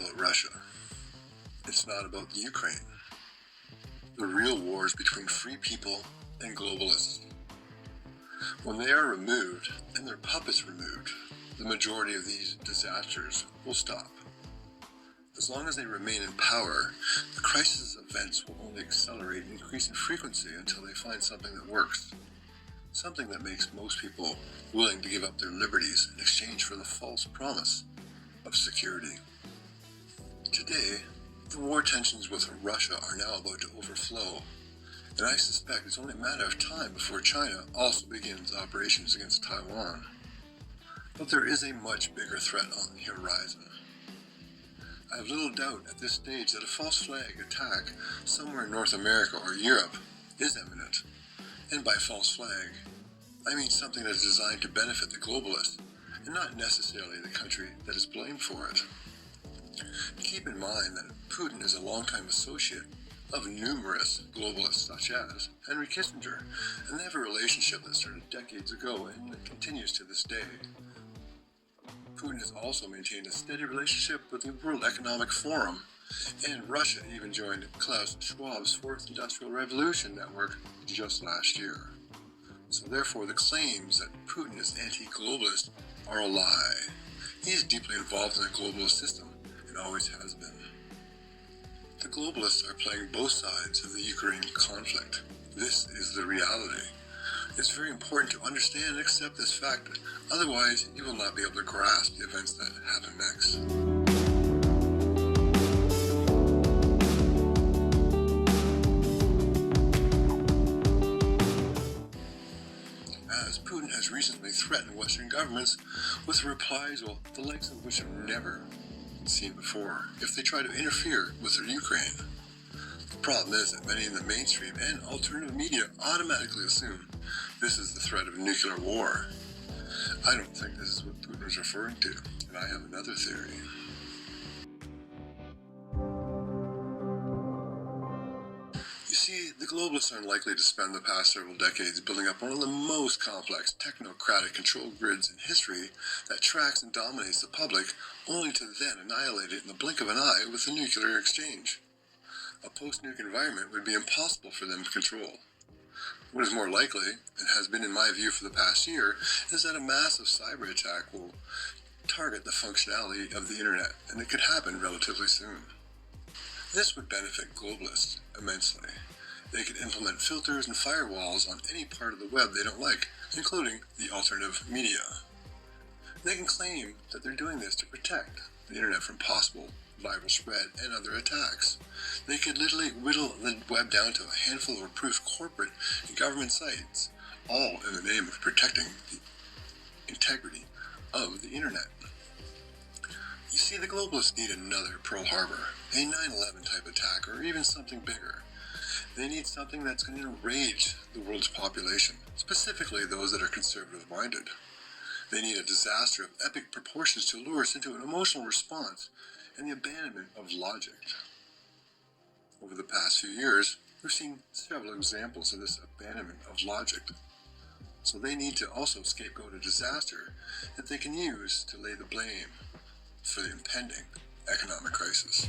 about Russia. It's not about the Ukraine. The real war is between free people and globalists. When they are removed and their puppets removed, the majority of these disasters will stop. As long as they remain in power, the crisis events will only accelerate and increase in frequency until they find something that works. Something that makes most people willing to give up their liberties in exchange for the false promise of security. Today, the war tensions with Russia are now about to overflow, and I suspect it's only a matter of time before China also begins operations against Taiwan. But there is a much bigger threat on the horizon. I have little doubt at this stage that a false flag attack somewhere in North America or Europe is imminent. And by false flag, I mean something that is designed to benefit the globalists and not necessarily the country that is blamed for it. Keep in mind that Putin is a longtime associate of numerous globalists such as Henry Kissinger, and they have a relationship that started decades ago and that continues to this day. Putin has also maintained a steady relationship with the World Economic Forum, and Russia even joined Klaus Schwab's Fourth Industrial Revolution network just last year. So therefore, the claims that Putin is anti-globalist are a lie. He is deeply involved in the globalist system and always has been. The globalists are playing both sides of the Ukraine conflict. This is the reality. It's very important to understand and accept this fact, otherwise you will not be able to grasp the events that happen next. As Putin has recently threatened Western governments with replies, the likes of which have never been seen before, if they try to interfere with Ukraine. The problem is that many in the mainstream and alternative media automatically assume this is the threat of nuclear war. I don't think this is what Putin is referring to, and I have another theory. You see, the globalists are unlikely to spend the past several decades building up one of the most complex technocratic control grids in history that tracks and dominates the public, only to then annihilate it in the blink of an eye with a nuclear exchange. A post-nuke environment would be impossible for them to control. What is more likely, and has been in my view for the past year, is that a massive cyber attack will target the functionality of the internet, and it could happen relatively soon. This would benefit globalists immensely. They could implement filters and firewalls on any part of the web they don't like, including the alternative media. They can claim that they're doing this to protect the internet from possible viral spread and other attacks. They could literally whittle the web down to a handful of approved corporate and government sites, all in the name of protecting the integrity of the internet. You see, the globalists need another Pearl Harbor, a 9/11 type attack, or even something bigger. They need something that's going to enrage the world's population, specifically those that are conservative-minded. They need a disaster of epic proportions to lure us into an emotional response and the abandonment of logic. Over the past few years, we've seen several examples of this abandonment of logic. So they need to also scapegoat a disaster that they can use to lay the blame for the impending economic crisis.